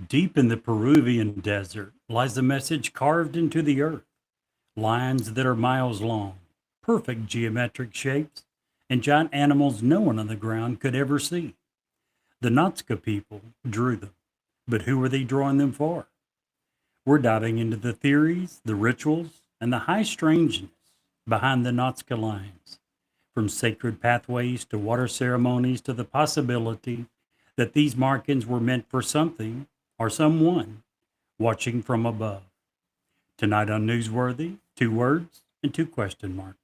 Deep in the Peruvian desert lies a message carved into the earth, lines that are miles long, perfect geometric shapes, and giant animals no one on the ground could ever see. The Nazca people drew them, but who were they drawing them for? We're diving into the theories, the rituals, and the high strangeness behind the Nazca lines, from sacred pathways to water ceremonies to the possibility that these markings were meant for something or someone watching from above. Tonight on Newsworthy, two words and two question marks.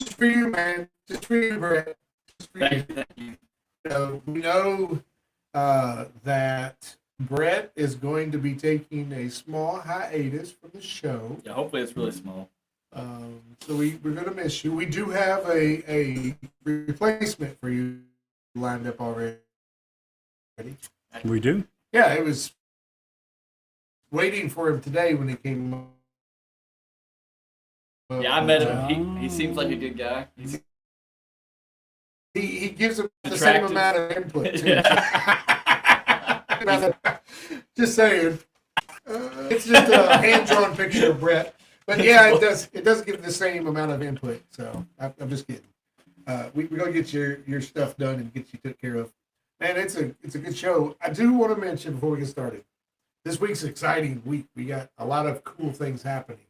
Just for you, man. Just for you, Brett. Just for you. Thank you. We know that Brett is going to be taking a small hiatus from the show. Yeah, hopefully it's really small. So we're going to miss you. We do have a replacement for you lined up already. We do? Yeah, it was waiting for him today when he came up. Yeah, I met him. He seems like a good guy. He gives him the Attractive. same amount of input. Too. Yeah. Just saying. It's just a hand-drawn picture of Brett. But yeah, it does give the same amount of input. So I'm just kidding. We're gonna get your stuff done and get you took care of. Man, it's a good show. I do want to mention before we get started. This week's an exciting week. We got a lot of cool things happening.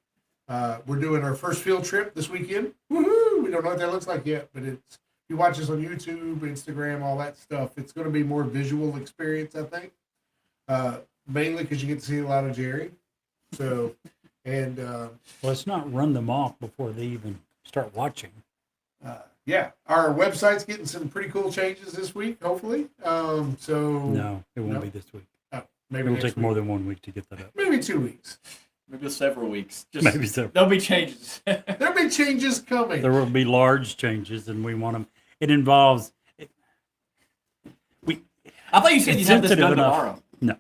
We're doing our first field trip this weekend. Woohoo! We don't know what that looks like yet, but it's if you watch us on YouTube, Instagram, all that stuff. It's going to be more visual experience, I think. Mainly because you get to see a lot of Jerry. So, and Let's not run them off before they even start watching. yeah, our website's getting some pretty cool changes this week. Hopefully, so No, it won't No? be this week. maybe It'll next take week. more than 1 week to get that up. Maybe 2 weeks. Maybe several weeks. Just, Maybe so. There'll be changes. There'll be changes coming. There will be large changes, and we want them. It involves. I thought you said It's you'd have this sensitive done enough. tomorrow. No,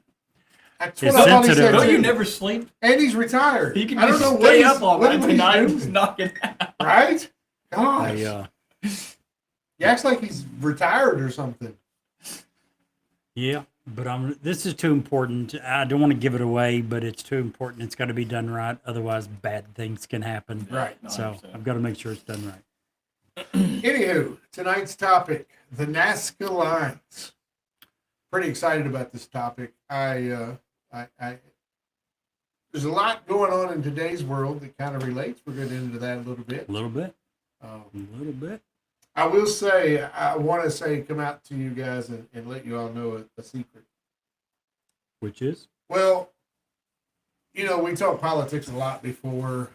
That's It's what I thought he sensitive. said. No, you too. never sleep. And he's retired. He can I don't just know what stay he's up all what night he's tonight. doing. Just knocking out. Right? Gosh. He acts like he's retired or something. yeah, but this is too important. I don't want to give it away, but it's too important. It's got to be done right, otherwise bad things can happen. Right. No, I So understand. I've got to make sure it's done right. Anywho, tonight's topic, the Nazca lines. Pretty excited about this topic. I there's a lot going on in today's world that kind of relates. We're going to get into that a little bit. A little bit, Um, a little bit. I will say, I want to say, come out to you guys and let you all know a secret. Which is Well, you know, we talk politics a lot before.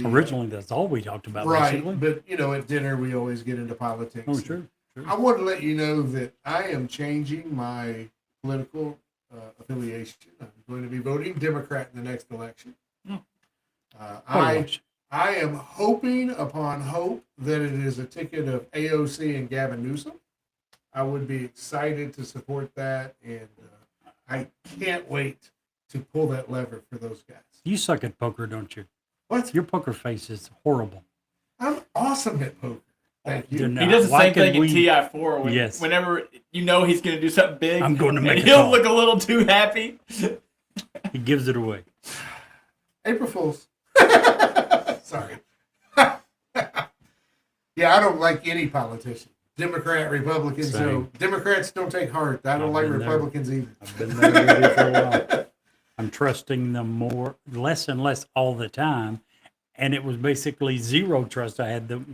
originally that's all we talked about. Right, Basically. but you know, at dinner we always get into politics. Oh, sure. I want to let you know that I am changing my political affiliation. I'm going to be voting Democrat in the next election. Hmm. I am hoping upon hope that it is a ticket of AOC and Gavin Newsom. I would be excited to support that, and I can't wait to pull that lever for those guys. You suck at poker, don't you? What? Your poker face is horrible. I'm awesome at poker. Thank They're you. not. He does the Why same could thing in we- TI4. Yes. Whenever you know he's going to do something big, I'm going to make and a he'll call. look a little too happy. He gives it away. April Fools. Sorry. Yeah, I don't like any politician. Democrat, Republican. So Same. Democrats don't take heart. I don't I've like been there. Republicans either. I've been there already for a while. I'm trusting them less and less all the time. And it was basically zero trust I had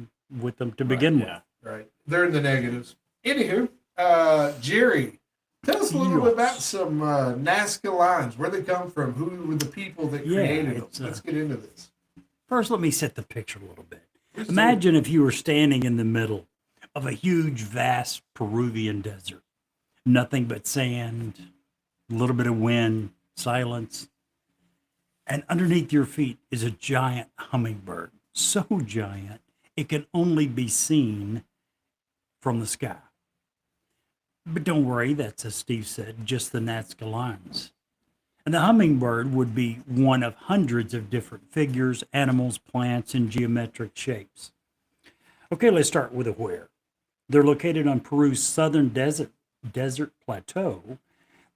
with them to begin with. Yeah. Right. They're in the negatives. Anywho, Jerry, tell us a little bit about some Nazca lines. Where they come from? Who were the people that Yeah, created them? it's, Let's get into this. First, let me set the picture a little bit. Imagine if you were standing in the middle of a huge, vast Peruvian desert. Nothing but sand, a little bit of wind, silence. And underneath your feet is a giant hummingbird. So giant, it can only be seen from the sky. But don't worry, that's, as Steve said, just the Nazca lines. And the hummingbird would be one of hundreds of different figures, animals, plants, and geometric shapes. Okay, let's start with a where. They're located on Peru's southern desert plateau.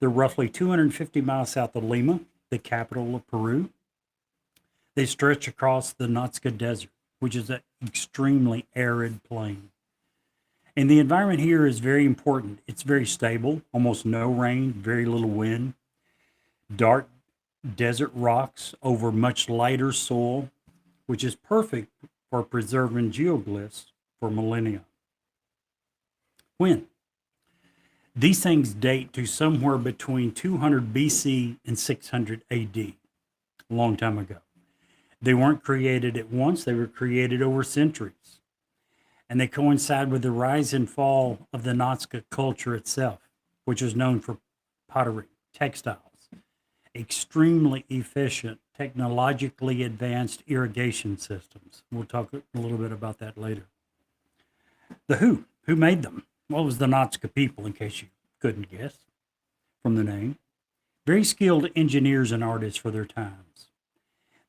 They're roughly 250 miles south of Lima, the capital of Peru. They stretch across the Nazca Desert, which is an extremely arid plain. And the environment here is very important. It's very stable, almost no rain, very little wind. Dark desert rocks over much lighter soil, which is perfect for preserving geoglyphs for millennia. When? These things date to somewhere between 200 BC and 600 AD, a long time ago. They weren't created at once, they were created over centuries. And they coincide with the rise and fall of the Nazca culture itself, which is known for pottery, textiles, extremely efficient, technologically advanced irrigation systems. We'll talk a little bit about that later. The who made them? Well, it was the Nazca people, in case you couldn't guess from the name. Very skilled engineers and artists for their times.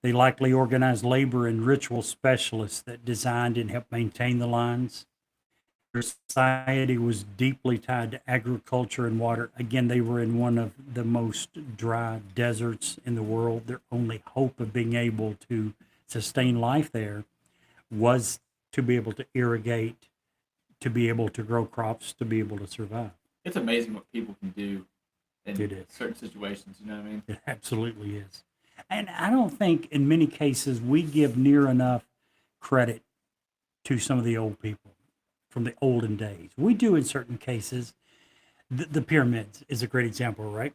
They likely organized labor and ritual specialists that designed and helped maintain the lines. Their society was deeply tied to agriculture and water. Again, they were in one of the most dry deserts in the world. Their only hope of being able to sustain life there was to be able to irrigate, to be able to grow crops, to be able to survive. It's amazing what people can do in It is. certain situations. You know what I mean? It absolutely is. And I don't think in many cases we give near enough credit to some of the old people from the olden days. We do in certain cases. The pyramids is a great example, right?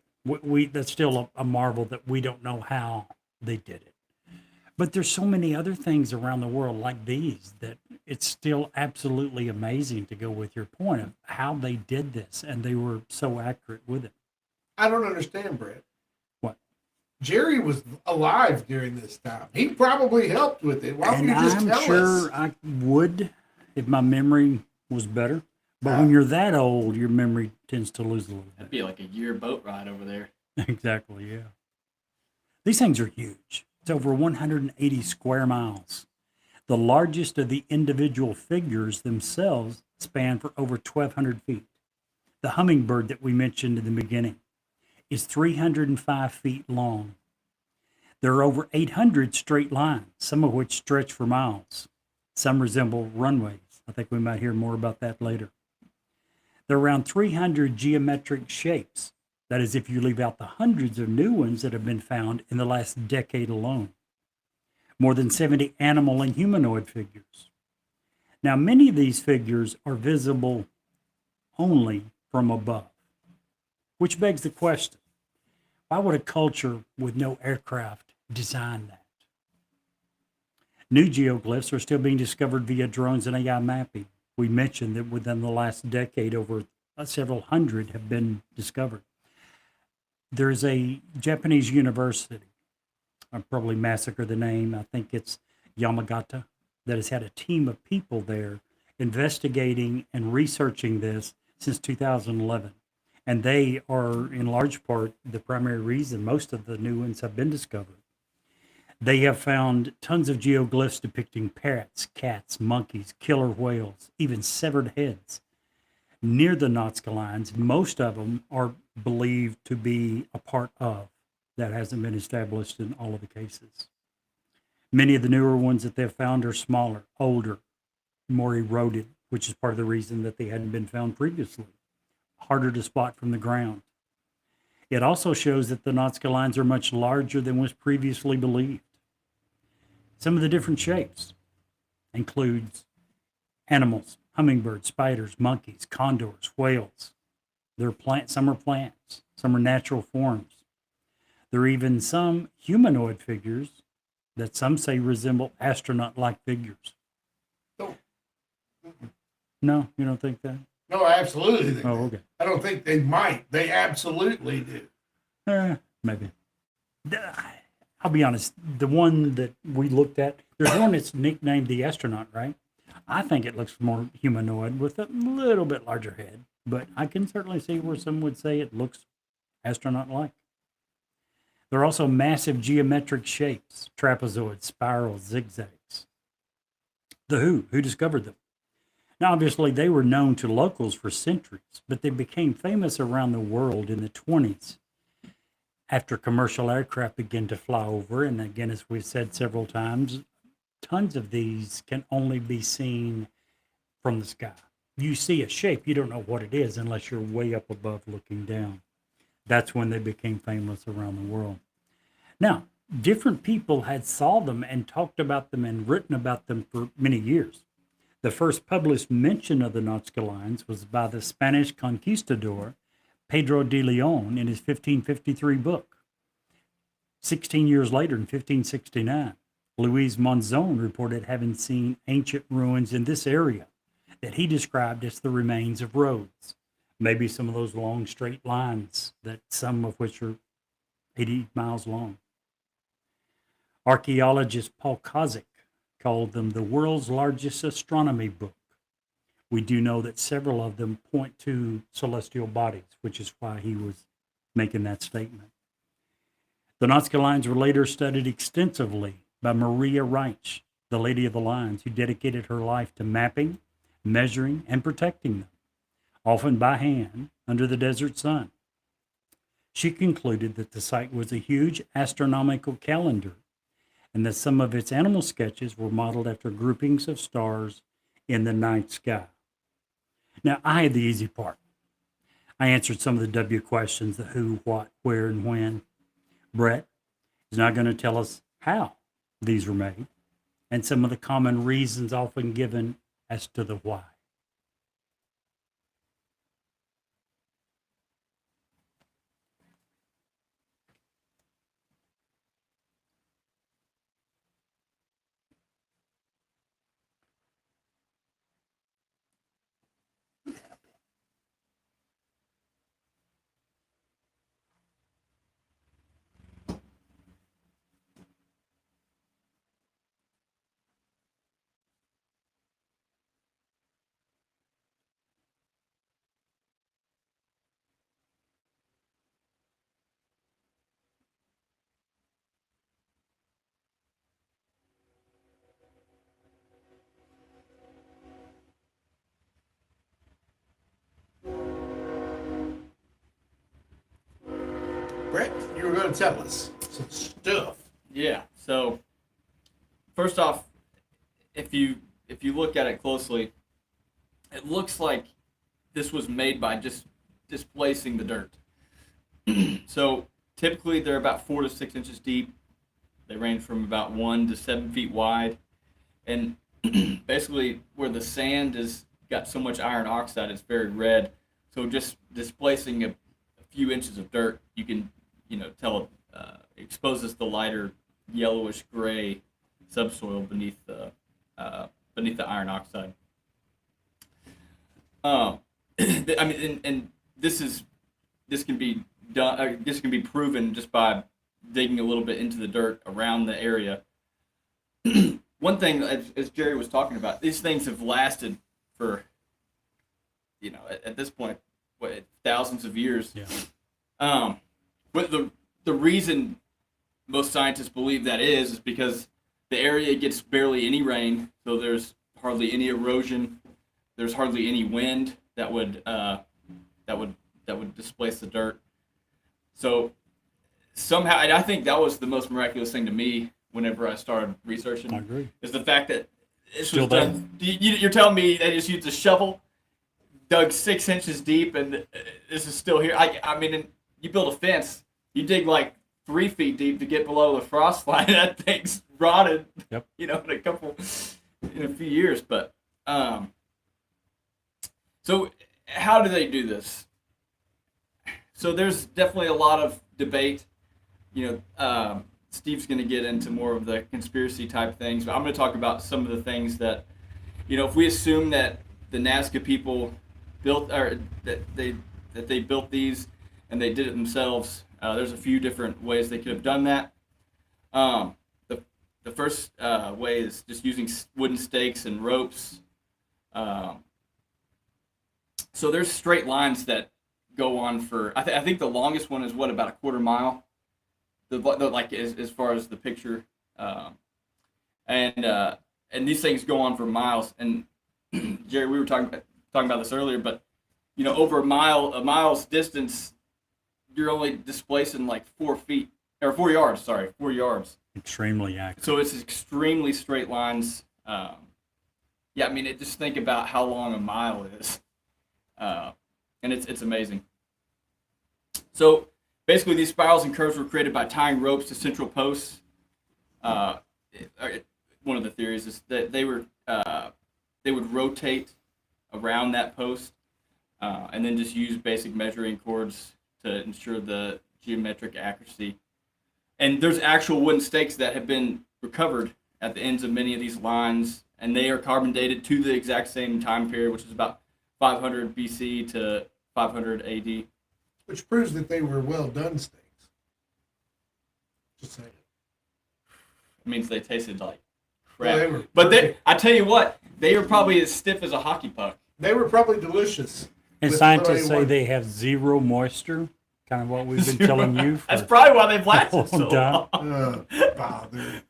That's still a marvel that we don't know how they did it. But there's so many other things around the world like these that it's still absolutely amazing, to go with your point of how they did this, and they were so accurate with it. I don't understand, Brett. What? Jerry was alive during this time. He probably helped with it. Why don't And you just I'm tell sure us? I would if my memory was better. But when you're that old, your memory tends to lose a little That'd bit. be like a year boat ride over there. Exactly, yeah. These things are huge. It's over 180 square miles. The largest of the individual figures themselves span for over 1,200 feet. The hummingbird that we mentioned in the beginning is 305 feet long. There are over 800 straight lines, some of which stretch for miles. Some resemble runways. I think we might hear more about that later. There are around 300 geometric shapes. That is, if you leave out the hundreds of new ones that have been found in the last decade alone. More than 70 animal and humanoid figures. Now, many of these figures are visible only from above, which begs the question, why would a culture with no aircraft design that? New geoglyphs are still being discovered via drones and AI mapping. We mentioned that within the last decade, over several hundred have been discovered. There's a Japanese university, I'll probably massacre the name, I think it's Yamagata, that has had a team of people there investigating and researching this since 2011. And they are, in large part, the primary reason most of the new ones have been discovered. They have found tons of geoglyphs depicting parrots, cats, monkeys, killer whales, even severed heads near the Nazca lines. Most of them are believed to be a part of. That hasn't been established in all of the cases. Many of the newer ones that they've found are smaller, older, more eroded, which is part of the reason that they hadn't been found previously. Harder to spot from the ground. It also shows that the Nazca lines are much larger than was previously believed. Some of the different shapes includes animals, hummingbirds, spiders, monkeys, condors, whales. Some are plants, some are natural forms. There are even some humanoid figures that some say resemble astronaut-like figures. No. No, you don't think that? No, absolutely. They Oh, do. okay. I don't think they might. They absolutely do. Maybe. I'll be honest. The one that we looked at, there's one that's nicknamed the astronaut, right? I think it looks more humanoid with a little bit larger head, but I can certainly see where some would say it looks astronaut-like. There are also massive geometric shapes, trapezoids, spirals, zigzags. Who discovered them? Now, obviously, they were known to locals for centuries, but they became famous around the world in the 20s after commercial aircraft began to fly over. And again, as we've said several times, tons of these can only be seen from the sky. You see a shape, you don't know what it is unless you're way up above looking down. That's when they became famous around the world. Now, different people had saw them and talked about them and written about them for many years. The first published mention of the Nazca lines was by the Spanish conquistador Pedro de Leon in his 1553 book. 16 years later, in 1569, Luis Monzon reported having seen ancient ruins in this area that he described as the remains of roads. Maybe some of those long straight lines, that some of which are 80 miles long. Archaeologist Paul Kozik called them the world's largest astronomy book. We do know that several of them point to celestial bodies, which is why he was making that statement. The Nazca lines were later studied extensively by Maria Reich, the Lady of the Lines, who dedicated her life to mapping, measuring, and protecting them, often by hand under the desert sun. She concluded that the site was a huge astronomical calendar and that some of its animal sketches were modeled after groupings of stars in the night sky. Now, I had the easy part. I answered some of the W questions, the who, what, where, and when. Brett is now going to tell us how these were made and some of the common reasons often given as to the why. Brett, you were going to tell us some stuff. Yeah. So first off, if you look at it closely, it looks like this was made by just displacing the dirt. So typically they're about 4 to 6 inches deep. They range from about 1 to 7 feet wide, and basically where the sand has got so much iron oxide, it's very red. So just displacing a few inches of dirt, you can tell it exposes the lighter yellowish gray subsoil beneath the iron oxide. I mean, and this can be done. This can be proven just by digging a little bit into the dirt around the area. One thing, as Jerry was talking about, these things have lasted for, at this point, thousands of years. Yeah. But the reason most scientists believe that is because the area gets barely any rain, so there's hardly any erosion. There's hardly any wind that would displace the dirt. So somehow, and I think that was the most miraculous thing to me whenever I started researching. I agree. Is the fact that this Still was done. You're telling me they just used a shovel, dug 6 inches deep, and this is still here. I mean, you build a fence, you dig like 3 feet deep to get below the frost line. That thing's rotted. Yep. In a few years. But so how do they do this? So there's definitely a lot of debate. Steve's going to get into more of the conspiracy type things, but I'm going to talk about some of the things that, if we assume that the Nazca people built, or that they built these and they did it themselves, there's a few different ways they could have done that. The first way is just using wooden stakes and ropes. So there's straight lines that go on for, I think the longest one is about a quarter mile. Like as far as the picture, and these things go on for miles. And Jerry, we were talking about this earlier, but over a mile's distance, you're only displacing like 4 feet or 4 yards. Sorry, 4 yards. Extremely accurate. So it's extremely straight lines. Just think about how long a mile is, and it's amazing. So basically, these spirals and curves were created by tying ropes to central posts. One of the theories is that they would rotate around that post, and then just use basic measuring cords to ensure the geometric accuracy. And there's actual wooden stakes that have been recovered at the ends of many of these lines, and they are carbon dated to the exact same time period, which is about 500 BC to 500 AD. Which proves that they were well done stakes. Just saying. It means they tasted like Yeah, crap. I tell you what, they were probably as stiff as a hockey puck. They were probably delicious. And with scientists say what- they have zero moisture, kind of what we've been telling you. That's probably why they've a lasted so long time. long. Bother.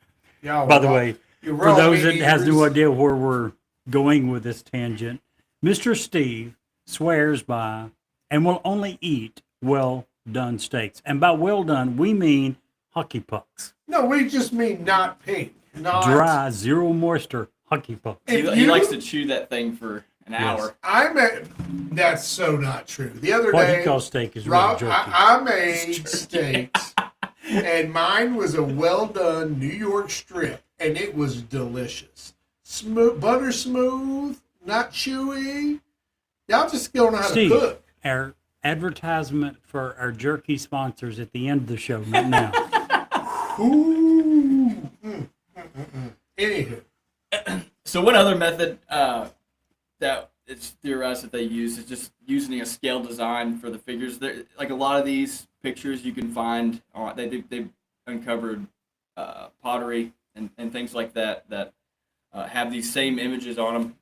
Y'all By the raw- way, you for raw those that meat has no eaters. idea where we're going with this tangent, Mr. Steve swears by and will only eat well done steaks. And by well done, we mean hockey pucks. No, we just mean not pink. Not Dry, zero moisture hockey pucks. If He you- likes to chew that thing for an hour. That's so not true. The other What day, he calls steak is real Rob, jerky. I made steaks, and mine was a well done New York strip, and it was delicious. Smooth, butter smooth, not chewy. Y'all just don't know how Steve, to cook. our advertisement for our jerky sponsors at the end of the show, not now. Ooh. Anywho, So one other method that it's theorized that they use is just using a scale design for the figures. Like a lot of these pictures you can find, they've uncovered pottery and things like that have these same images on them.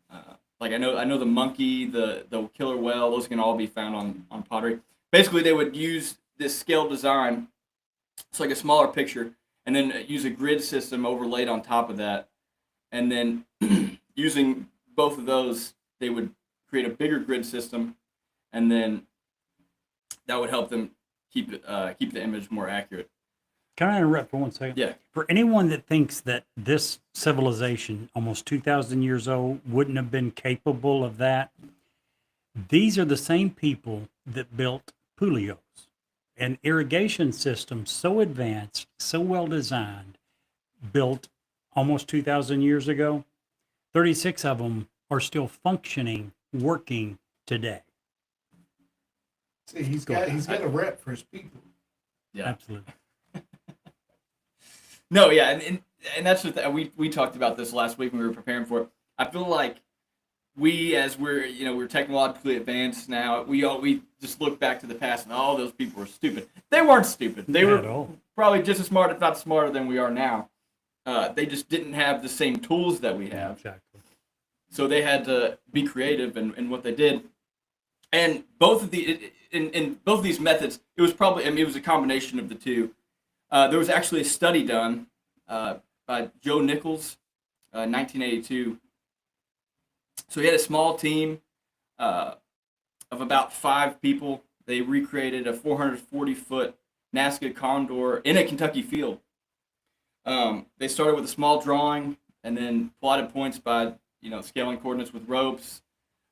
Like I know the monkey, the killer whale, those can all be found on pottery. Basically, they would use this scale design. It's like a smaller picture, and then use a grid system overlaid on top of that, and then using both of those, they would create a bigger grid system, and then that would help them keep the image more accurate. Can I interrupt for 1 second? Yeah. For anyone that thinks that this civilization, almost 2,000 years old, wouldn't have been capable of that, these are the same people that built Pulios, an irrigation system so advanced, so well designed, built almost 2,000 years ago. 36 of them are still functioning, working today. see, he's got a rep for his people. Yeah. Absolutely. No, yeah, and that's what we talked about this last week when we were preparing for it. I feel like we, as we're technologically advanced now, we just look back to the past and all those people were stupid. They weren't stupid. They Not at were all. probably just as smart, if not smarter, than we are now. They just didn't have the same tools that we have. Exactly. So they had to be creative in what they did. And both of in both of these methods, it was a combination of the two. There was actually a study done by Joe Nichols, 1982. So he had a small team of about 5 people. They recreated a 440-foot Nazca Condor in a Kentucky field. They started with a small drawing and then plotted points by scaling coordinates with ropes.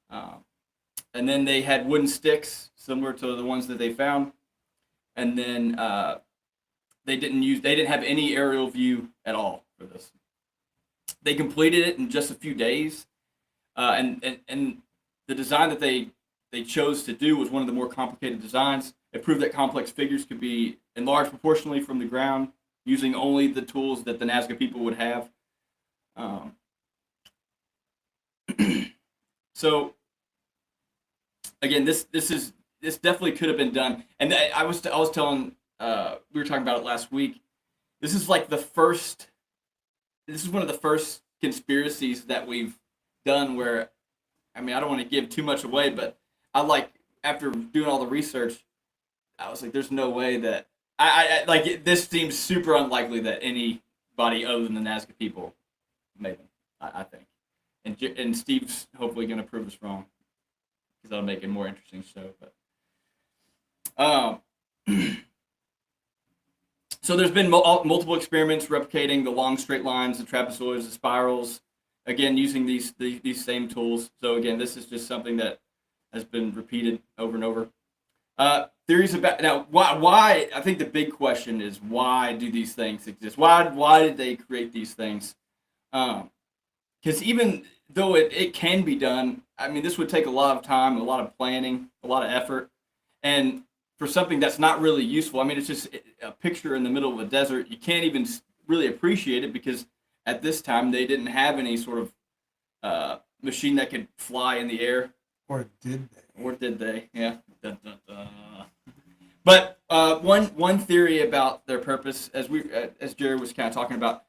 And then they had wooden sticks similar to the ones that they found. And then they didn't have any aerial view at all for this. They completed it in just a few days. And the design that they chose to do was one of the more complicated designs. It proved that complex figures could be enlarged proportionally from the ground using only the tools that the Nazca people would have. So again, this definitely could have been done. And I was telling we were talking about it last week. This is one of the first conspiracies that we've done where, I mean, I don't want to give too much away, but after doing all the research, I was like, there's no way that this seems super unlikely that anybody other than the Nazca people made them. I think, and Steve's hopefully going to prove us wrong because that'll make it a more interesting show. But so there's been multiple experiments replicating the long straight lines, the trapezoids, the spirals, again using these same tools. So again, this is just something that has been repeated over and over. Theories about now why I think the big question is, why do these things exist? Why did they create these things? Because even though it can be done, I mean, this would take a lot of time, a lot of planning, a lot of effort, and for something that's not really useful. I mean, it's just a picture in the middle of a desert. You can't even really appreciate it because at this time they didn't have any sort of machine that could fly in the air. Or did they? Or did they? Yeah. Dun, dun, dun. But one theory about their purpose, as Jerry was kind of talking about,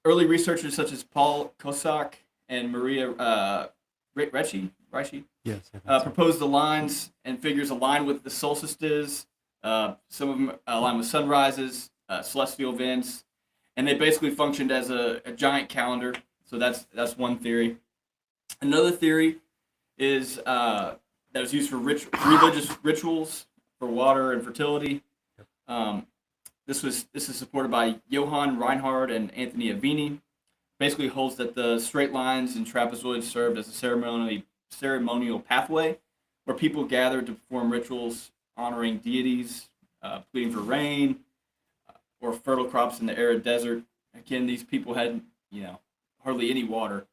early researchers such as Paul Kosak and Maria Ricci Yes. proposed the lines and figures align with the solstices. Some of them align with sunrises, celestial events, and they basically functioned as a giant calendar. So that's one theory. Another theory is that was used for religious rituals for water and fertility. This is supported by Johann Reinhard and Anthony Aveni. Basically holds that the straight lines and trapezoids served as a ceremonial pathway where people gathered to perform rituals honoring deities, pleading for rain, or fertile crops in the arid desert. Again, these people had hardly any water.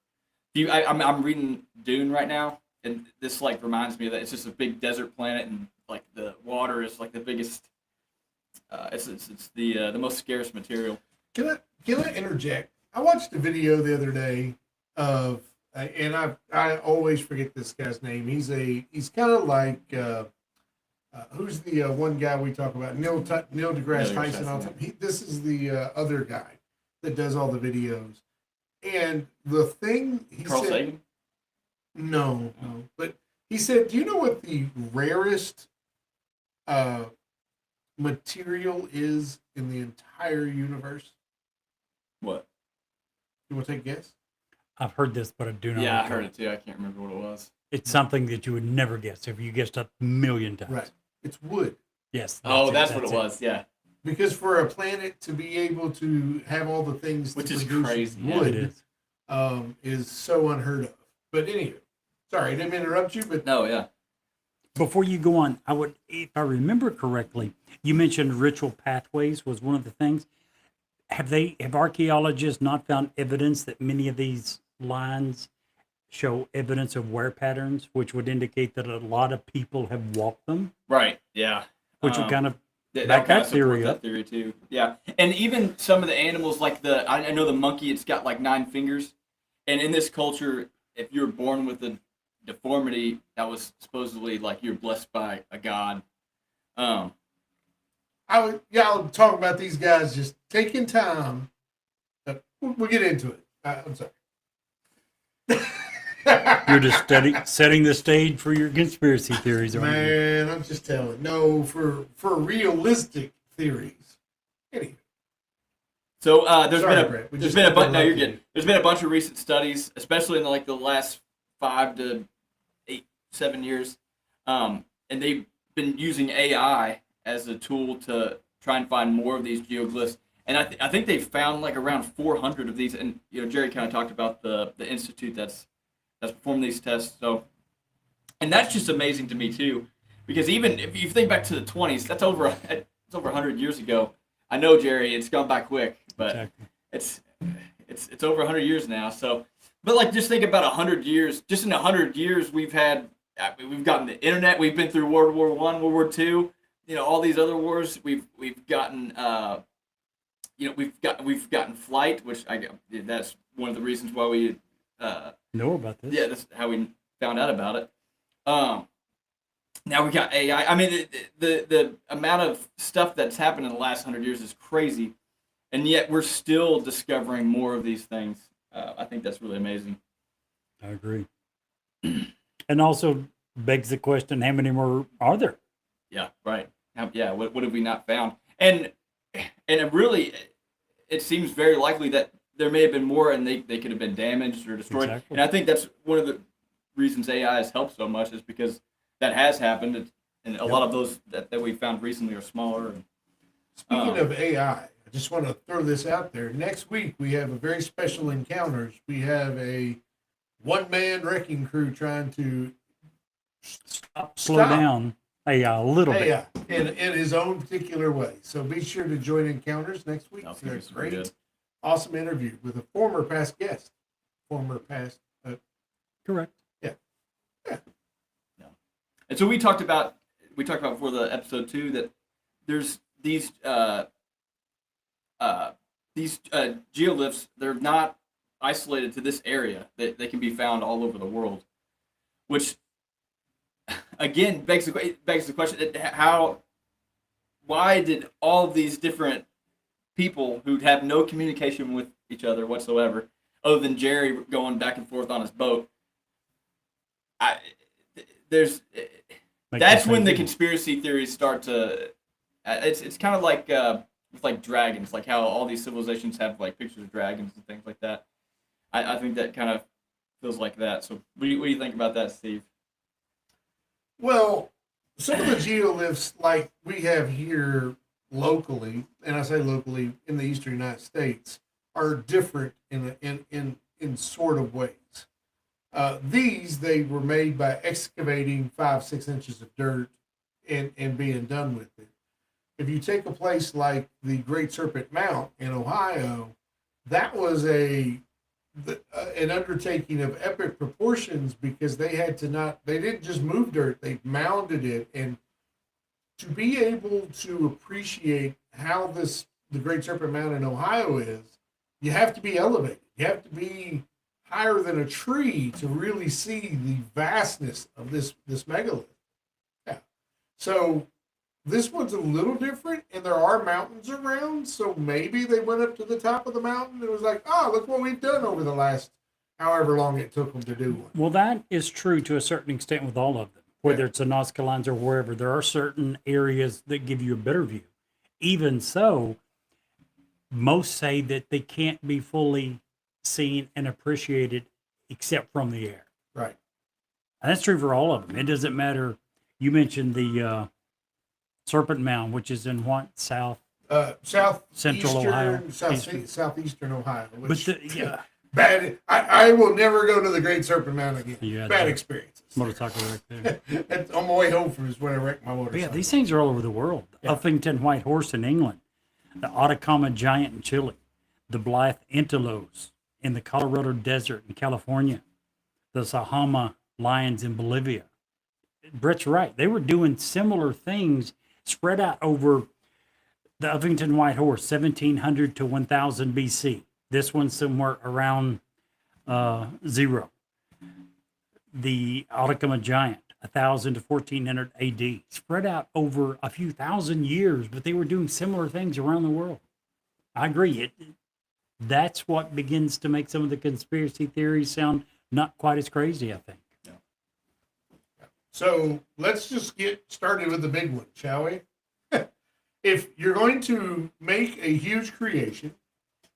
I'm reading Dune right now, and this reminds me that it's just a big desert planet, and the water is the biggest. It's the most scarce material. Can I interject? I watched a video the other day of, and I always forget this guy's name. He's kind of like who's the one guy we talk about? Neil deGrasse Tyson. This is the other guy that does all the videos. And the thing he Carl said, Sagan? No, but he said, do you know what the rarest material is in the entire universe? What? You want to take a guess? I've heard this, but I do not. Yeah, I heard it too. I can't remember what it was. It's something that you would never guess if you guessed a million times. Right. It's wood. Yes. That's what it was. Yeah. Because for a planet to be able to have all the things Which to is produce crazy. Yeah, wood it is. is so unheard of. But anyway, sorry, I didn't mean to interrupt you, but No, yeah. Before you go on, I would, if I remember correctly, you mentioned ritual pathways was one of the things. Have archaeologists not found evidence that many of these lines show evidence of wear patterns, which would indicate that a lot of people have walked them, Right. Yeah. which would kind of That back kind that of theory supports up. that theory too. Yeah, and even some of the animals, like I know the monkey, it's got 9 fingers, and in this culture, if you're born with a deformity, that was supposedly you're blessed by a god. I'll talk about these guys just taking time. We'll get into it. I'm sorry. You're just setting the stage for your conspiracy theories, aren't you? Man, I'm just telling. No, for realistic theories. Anyway, So there's Sorry, been a Brett, we there's just been a bunch. No, you're interrupted good. There's been a bunch of recent studies, especially in the last 5 to 8, 7 years, and they've been using AI as a tool to try and find more of these geoglyphs. And I think they've found like around 400 of these. And Jerry kind of talked about the institute that's performed these tests. So, and that's just amazing to me too, because even if you think back to the 20s, it's over 100 years ago. I know, Jerry, it's gone by quick, but Exactly. it's over 100 years now. So, but like just think about 100 years. Just in 100 years, we've gotten the internet. We've been through World War I, World War II. All these other wars. We've gotten we've gotten flight, which that's one of the reasons why we Know about this? yeah, that's how we found out about it. Now we got AI. I mean, the amount of stuff that's happened in the last 100 years is crazy, and yet we're still discovering more of these things. I think that's really amazing. I agree. And also begs the question: how many more are there? Yeah, right. Yeah, what have we not found? And it seems very likely that there may have been more, and they could have been damaged or destroyed. Exactly. And I think that's one of the reasons AI has helped so much is because that has happened, and a lot of those that we found recently are smaller. speaking of AI, I just want to throw this out there. Next week, we have a very special encounters. We have a one-man wrecking crew trying to Slow Stop. down AI a little bit. AI in his own particular way. So be sure to join Encounters next week. I It's think a it's really great, good. awesome interview with a former past guest. Correct. And so we talked about before the episode too that there's these geoliths. They're not isolated to this area. They can be found all over the world, which again begs the question: why did all of these different people who have no communication with each other whatsoever, other than Jerry going back and forth on his boat? Make That's you when the think. conspiracy theories start to. It's kind of like with like dragons, like how all these civilizations have like pictures of dragons and things like that. I think that kind of feels like that. So what do you think about that, Steve? Well, some of the geoliths like we have here locally, and I say locally in the eastern United States, are different in sort of ways. They were made by excavating 5-6 inches of dirt and being done with it. If you take a place like the Great Serpent Mount in Ohio, that was an undertaking of epic proportions because they didn't just move dirt, they mounded it. And to be able to appreciate how the Great Serpent Mount in Ohio is, you have to be elevated. You have to be higher than a tree to really see the vastness of this megalith. Yeah. So this one's a little different, and there are mountains around, so maybe they went up to the top of the mountain and it was like, oh, look what we've done over the last however long it took them to do one. Well, that is true to a certain extent with all of them, whether it's the Nazca Lines or wherever. There are certain areas that give you a better view. Even so, most say that they can't be fully seen and appreciated except from the air. Right. And that's true for all of them. It doesn't matter. You mentioned the Serpent Mound, which is in what, south? Central Ohio. Southeastern Ohio. But Which, yeah, bad. I will never go to the Great Serpent Mound again. You had Bad that. experiences. motorcycle right there. On my way home from is when I wrecked my But motorcycle. yeah, these things are all over the world. The Uffington White Horse in England, the Atacama Giant in Chile, the Blythe Antelopes in the Colorado Desert in California, the Sahama lions in Bolivia. Brett's right. They were doing similar things spread out over the Uffington White Horse, 1700 to 1000 BC. This one's somewhere around 0. The Atacama Giant, 1000 to 1400 AD, spread out over a few thousand years, but they were doing similar things around the world. I agree. That's what begins to make some of the conspiracy theories sound not quite as crazy, I think. So let's just get started with the big one, shall we? if you're going to make a huge creation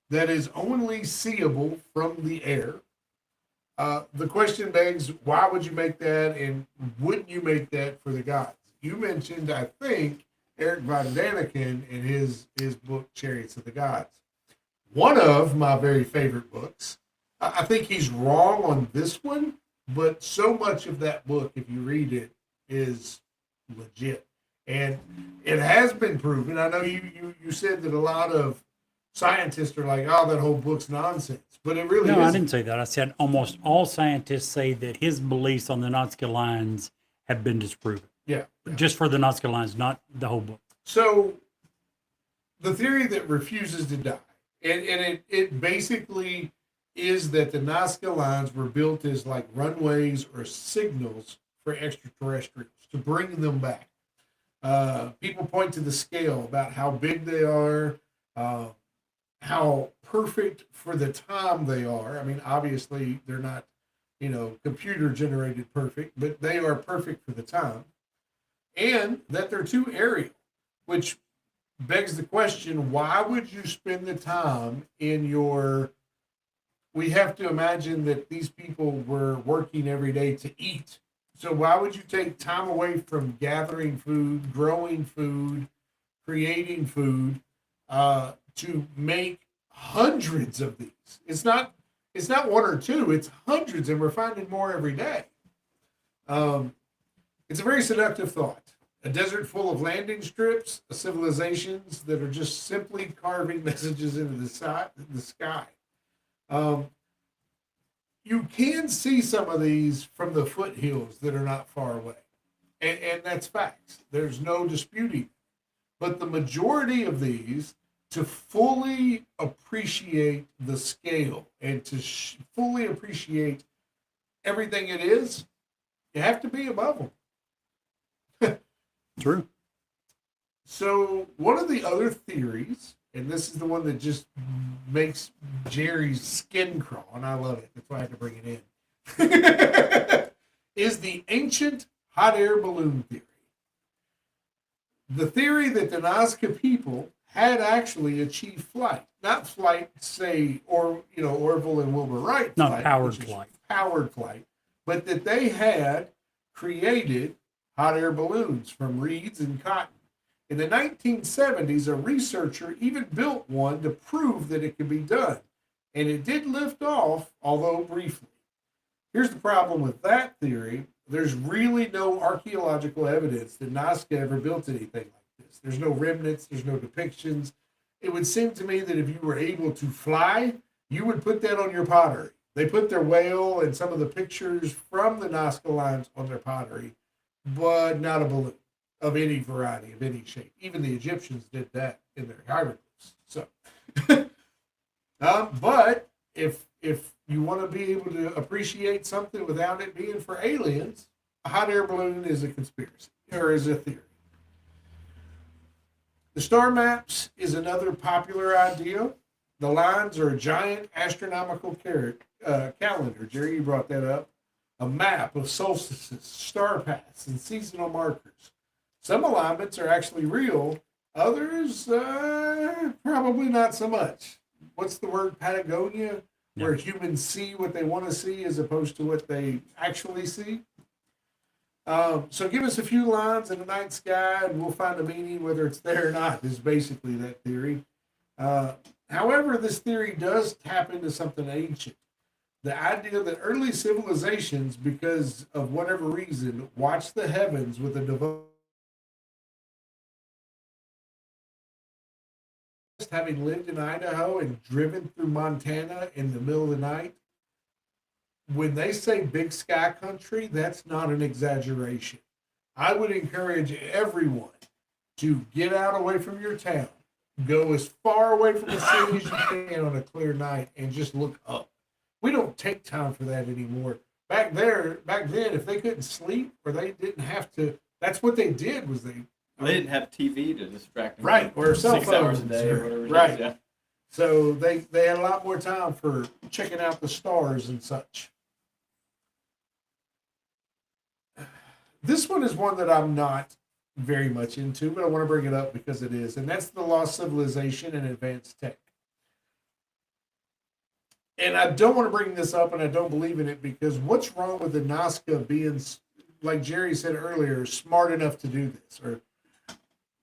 that is only seeable from the air, the question begs, why would you make that, and wouldn't you make that for the gods? You mentioned, I think, Eric von Daniken in his book Chariots of the Gods. One of my very favorite books. I think he's wrong on this one, but so much of that book, if you read it, is legit. And it has been proven. I know you said that a lot of scientists are like, oh, that whole book's nonsense. But it really No, I isn't. didn't say that. I said almost all scientists say that his beliefs on the Nazca lines have been disproven. Yeah. Just for the Nazca lines, not the whole book. So the theory that refuses to die, and it basically is that the Nazca lines were built as like runways or signals for extraterrestrials to bring them back. People point to the scale about how big they are, how perfect for the time they are. I mean, obviously they're not, computer generated perfect, but they are perfect for the time. And that they're too aerial, which begs the question, why would you spend the time in your, we have to imagine that these people were working every day to eat. So why would you take time away from gathering food, growing food, creating food, to make hundreds of these? It's not one or two, it's hundreds, and we're finding more every day. It's a very seductive thought. A desert full of landing strips, civilizations that are just simply carving messages into the sky. You can see some of these from the foothills that are not far away. And that's facts. There's no disputing. But the majority of these, to fully appreciate the scale and to fully appreciate everything it is, you have to be above them. True. So one of the other theories, and this is the one that just makes Jerry's skin crawl, and I love it. That's why I had to bring it in, is the ancient hot air balloon theory. The theory that the Nazca people had actually achieved flight. Not flight, say, Orville and Wilbur Wright Not flight, powered which is flight. powered flight, but that they had created hot air balloons from reeds and cotton. In the 1970s, a researcher even built one to prove that it could be done. And it did lift off, although briefly. Here's the problem with that theory. There's really no archaeological evidence that Nazca ever built anything like this. There's no remnants, there's no depictions. It would seem to me that if you were able to fly, you would put that on your pottery. They put their whale and some of the pictures from the Nazca lines on their pottery, but not a balloon of any variety, of any shape. Even the Egyptians did that in their hieroglyphs. So, but if you want to be able to appreciate something without it being for aliens, a hot air balloon is a conspiracy, or is a theory. The star maps is another popular idea. The lines are a giant astronomical calendar. Jerry, you brought that up. A map of solstices, star paths, and seasonal markers. Some alignments are actually real. Others, probably not so much. What's the word? Patagonia? Yeah. Where humans see what they want to see as opposed to what they actually see. So give us a few lines in the night sky and we'll find a meaning whether it's there or not, is basically that theory. However, this theory does tap into something ancient. The idea that early civilizations, because of whatever reason, watched the heavens with a devotion, having lived in Idaho and driven through Montana in the middle of the night, when they say big sky country, that's not an exaggeration. I would encourage everyone to get out away from your town, go as far away from the city as you can on a clear night, and just look up. We don't take time for that anymore. Back then, if they couldn't sleep or they didn't have to, that's what they did. Was they didn't have TV to distract them. Right, or cell 6 hours a phones, day or whatever. right. It is, yeah. So they had a lot more time for checking out the stars and such. This one is one that I'm not very much into, but I want to bring it up because it is, and that's the lost civilization and advanced tech. And I don't want to bring this up, and I don't believe in it because what's wrong with the Nazca being, like Jerry said earlier, smart enough to do this? Or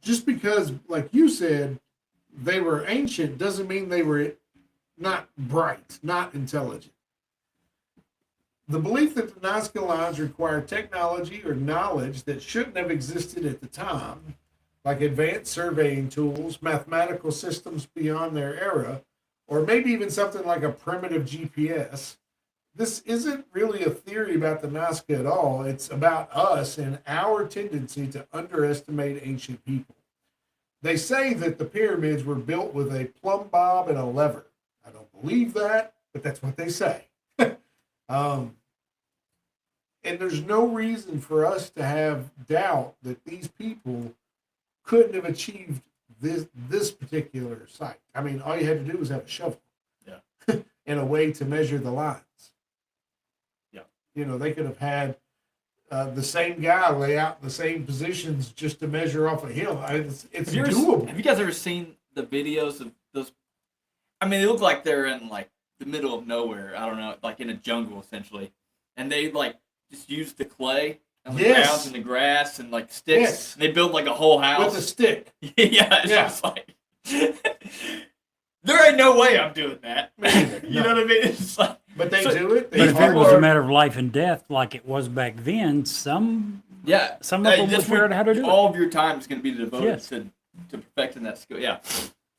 just because, like you said, they were ancient doesn't mean they were not bright, not intelligent. The belief that the Nazca lines require technology or knowledge that shouldn't have existed at the time, like advanced surveying tools, mathematical systems beyond their era, or maybe even something like a primitive GPS. This isn't really a theory about the Nazca at all. It's about us and our tendency to underestimate ancient people. They say that the pyramids were built with a plumb bob and a lever. I don't believe that, but that's what they say. And there's no reason for us to have doubt that these people couldn't have achieved this particular site. I mean, all you had to do was have a shovel, and a way to measure the lines. Yeah, you know, they could have had the same guy lay out the same positions just to measure off a hill. It's doable. Have you guys ever seen the videos of those? I mean, they look like they're in like the middle of nowhere. I don't know, like in a jungle essentially, and they like just use the clay and the grounds and the grass and like sticks. Yes. And they build like a whole house With a stick. It's just like there ain't no way I'm doing that. You know what I mean? It's like, But they do it. But if it was a matter of life and death, like it was back then, some of them would figure out how to do it. All of your time is going to be devoted Yes. to perfecting that skill. Yeah.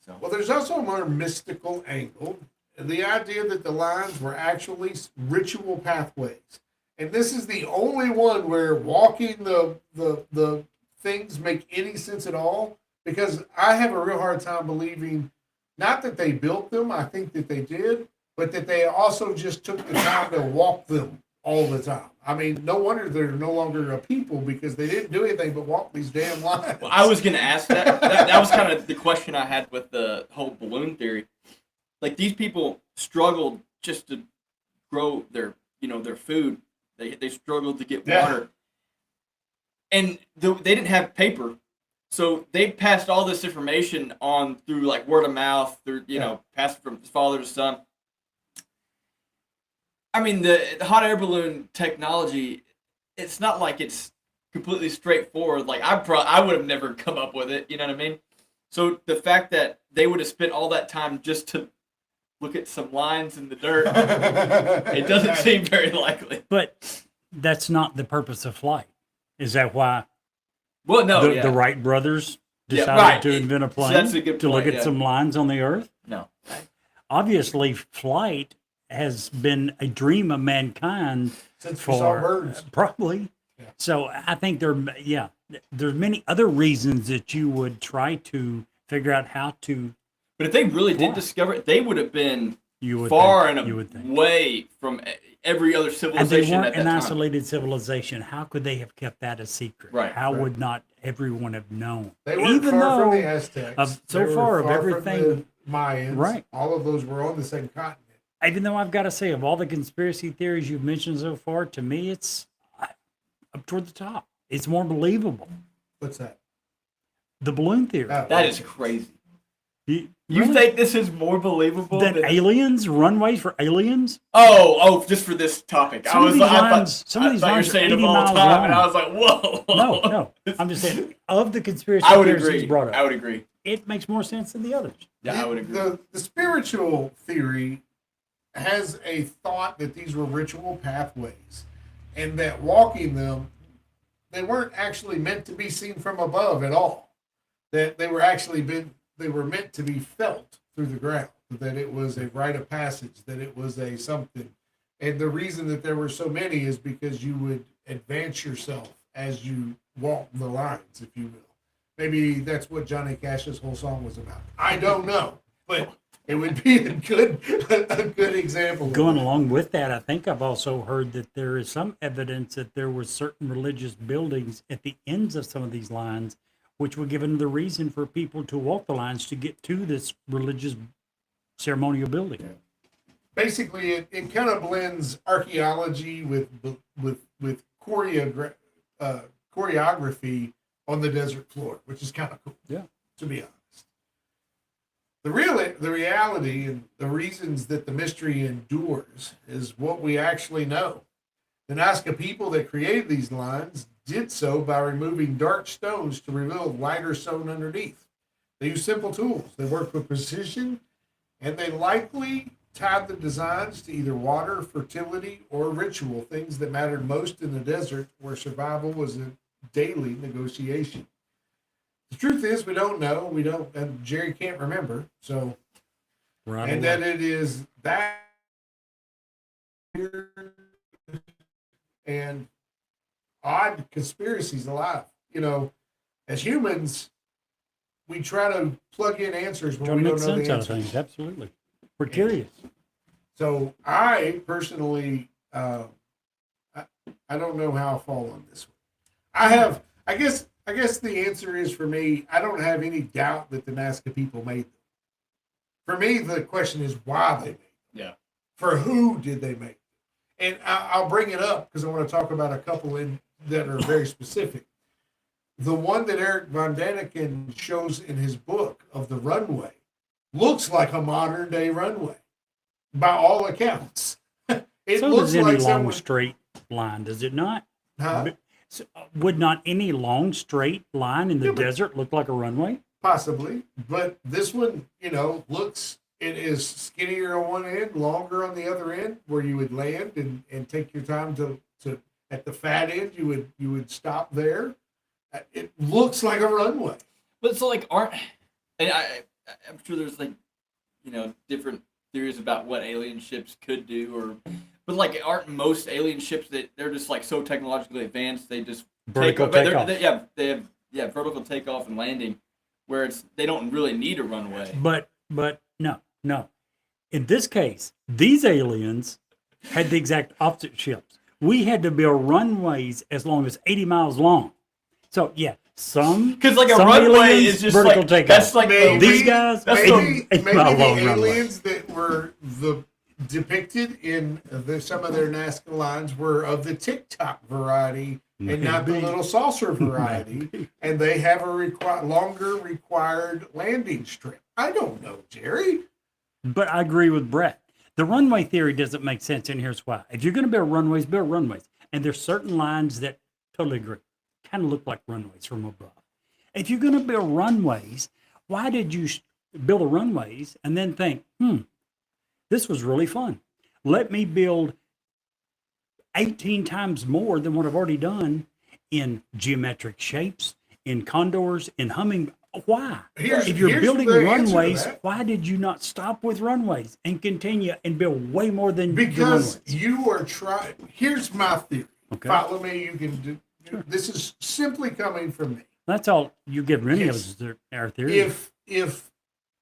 So. Well, there's also a more mystical angle. The idea that the lines were actually ritual pathways. And this is the only one where walking the things make any sense at all, because I have a real hard time believing, not that they built them, I think that they did, but that they also just took the time to walk them all the time. I mean, no wonder they're no longer a people, because they didn't do anything but walk these damn lines. Well, I was going to ask that. That was kind of the question I had with the whole balloon theory. Like, these people struggled just to grow their food. They struggled to get water. And they didn't have paper. So they passed all this information on through like word of mouth, through, passed from father to son. I mean, the hot air balloon technology, it's not like it's completely straightforward. Like I would have never come up with it. You know what I mean? So the fact that they would have spent all that time just to look at some lines in the dirt, it doesn't seem very likely. But that's not the purpose of flight. Is that why Well, no, the Wright brothers decided right. to invent a plane So that's a good to look point, at some lines on the Earth? No. Obviously, flight has been a dream of mankind Since we saw for birds. probably. Yeah. So I think there's many other reasons that you would try to figure out how to. But if they really did Why? discover it, they would have been You would far think, and you would think. away from every other And they civilization weren't at that an time. isolated civilization. How could they have kept that a secret? Right, How right. would not everyone have known? They weren't Even far from though the Aztecs. so They were far of from everything- the Mayans. Right. All of those were on the same continent. Even though I've got to say, of all the conspiracy theories you've mentioned so far, to me, it's up toward the top. It's more believable. What's that? The balloon theory. Oh, That is crazy. You You think this is more believable that than aliens, runways for aliens? Oh, just for this topic. Some of these lines- some of I these thought you were lines are saying of 80 all miles time, and long. I was like, whoa. No. I'm just saying, of the conspiracy I would theories agree. he's brought up, I would agree. it makes more sense than the others. Yeah, I would agree. The spiritual theory has a thought that these were ritual pathways, and that walking them, they weren't actually meant to be seen from above at all. That they were meant to be felt through the ground. That it was a rite of passage. That it was a something. And the reason that there were so many is because you would advance yourself as you walk the lines, if you will. Maybe that's what Johnny Cash's whole song was about. I don't know, but it would be a good example. of Going that. along with that, I think I've also heard that there is some evidence that there were certain religious buildings at the ends of some of these lines, which were given the reason for people to walk the lines to get to this religious ceremonial building. Basically, it kind of blends archaeology with choreography on the desert floor, which is kind of cool. Yeah. To be honest. The reality and the reasons that the mystery endures is what we actually know. The Nazca people that created these lines did so by removing dark stones to reveal lighter stone underneath. They used simple tools. They worked with precision, and they likely tied the designs to either water, fertility, or ritual, things that mattered most in the desert where survival was a daily negotiation. The truth is, we don't know. We don't, and Jerry can't remember. So, Right and away. that it is that and odd conspiracies alive. You know, as humans, we try to plug in answers when Trying we to don't make know sense the out of answers. things. Absolutely. We're curious. So I personally, I don't know how I fall on this one. I guess the answer is for me, I don't have any doubt that the Nazca people made them. For me, the question is why they made them. Yeah. For who did they make them? And I'll bring it up because I want to talk about a couple that are very specific. The one that Eric Von Daniken shows in his book of the runway looks like a modern day runway by all accounts. It So looks does any like long someone, straight line, does it not? huh? So, would not any long straight line in the Yeah, but- desert look like a runway? Possibly, but this one, looks, it is skinnier on one end, longer on the other end, where you would land and take your time to at the fat end, you would stop there. It looks like a runway. But so like and I'm sure there's like, different theories about what alien ships could do but like aren't most alien ships that they're just like so technologically advanced they just Vertical take takeoff. they have vertical takeoff and landing where they don't really need a runway. But no. In this case, these aliens had the exact opposite ships. We had to build runways as long as 80 miles long. So yeah, Because like a some runway aliens, is just vertical like takeoff. that's like Maybe- These guys, That's Maybe, eight maybe mile the long runway. aliens that were depicted in some of their Nazca lines were of the TikTok variety and not the Maybe. little saucer variety, and they have a longer required landing strip. I don't know, Jerry. But I agree with Brett. The runway theory doesn't make sense, and here's why. If you're going to build runways, build runways. And there's certain lines that totally agree, kind of look like runways from above. If you're going to build runways, why did you build the runways and then think, this was really fun. Let me build 18 times more than what I've already done in geometric shapes, in condors, in humming. Why? Here's If you're the building answer to runways, that. why did you not stop with runways and continue and build way more than the Because runways? you are trying. Here's my theory. Okay. Follow me. You can do. This is simply coming from me. That's all you give many of Yes. us our theory. If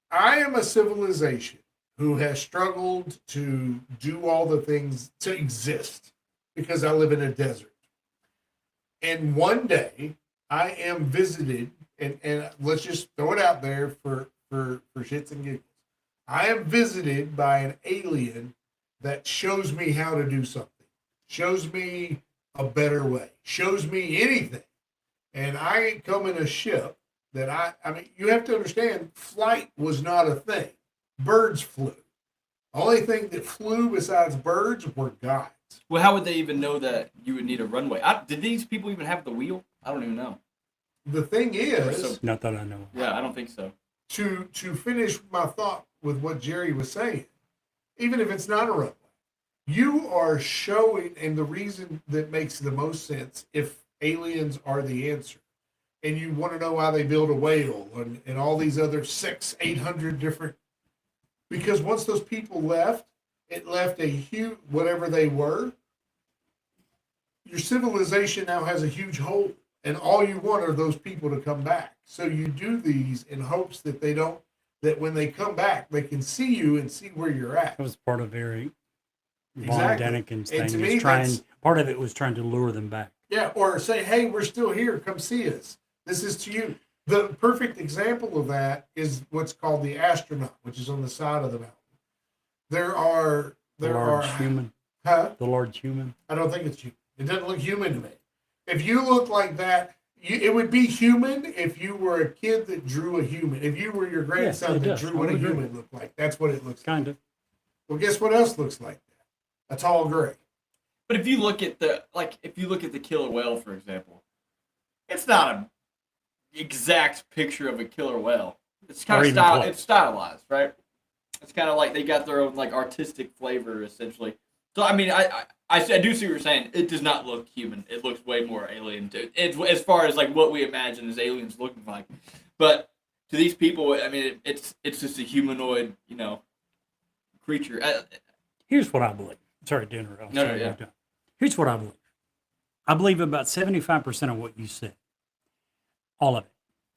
I am a civilization who has struggled to do all the things to exist because I live in a desert, and one day I am visited, and let's just throw it out there for shits and giggles, I am visited by an alien that shows me how to do something, shows me a better way, shows me anything, and I come in a ship that I mean, you have to understand, flight was not a thing. Birds flew. The only thing that flew besides birds were guides. Well, how would they even know that you would need a runway? Did these people even have the wheel? I don't even know. The thing is, So- Not that I know. Yeah, I don't think so. to finish my thought with what Jerry was saying, even if it's not a runway, you are showing, and the reason that makes the most sense if aliens are the answer, and you want to know why they build a whale and all these other 800 different, because once those people left, it left a huge, whatever they were, your civilization now has a huge hole, and all you want are those people to come back. So you do these in hopes that they don't, that when they come back, they can see you and see where you're at. That was part of Eric Von Exactly. Daniken's And thing. to Was me, trying, that's- part of it was trying to lure them back. Yeah, or say, hey, we're still here. Come see us. This is to you. The perfect example of that is what's called the astronaut, which is on the side of the mountain. There are The large human. huh? The large human. I don't think it's human. It doesn't look human to me. If you look like that, it would be human if you were a kid that drew a human. If you were your grandson it that does. drew I what a would agree. human looked like, that's what it looks like. Kind of. Well, guess what else looks like that? A tall gray. But if you look at the killer whale, for example, it's not an exact picture of a killer whale. It's kind Or of even close. it's stylized, right? It's kind of like they got their own like artistic flavor, essentially. So I mean, I do see what you're saying. It does not look human. It looks way more alien to it, as far as like what we imagine as aliens looking like. But to these people, I mean, it's just a humanoid, creature. Here's what I believe. Sorry to interrupt. No, Sorry, yeah. Here's what I believe. I believe about 75% of what you said. All of it.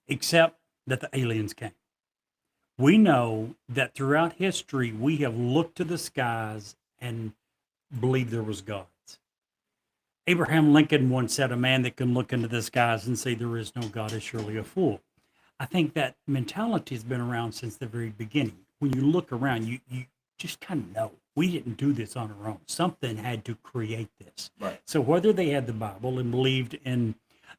Except that the aliens came. We know that throughout history, we have looked to the skies and believed there was gods. Abraham Lincoln once said, a man that can look into the skies and say there is no God is surely a fool. I think that mentality has been around since the very beginning. When you look around, you just kind of know. We didn't do this on our own. Something had to create this. Right. So whether they had the Bible and believed in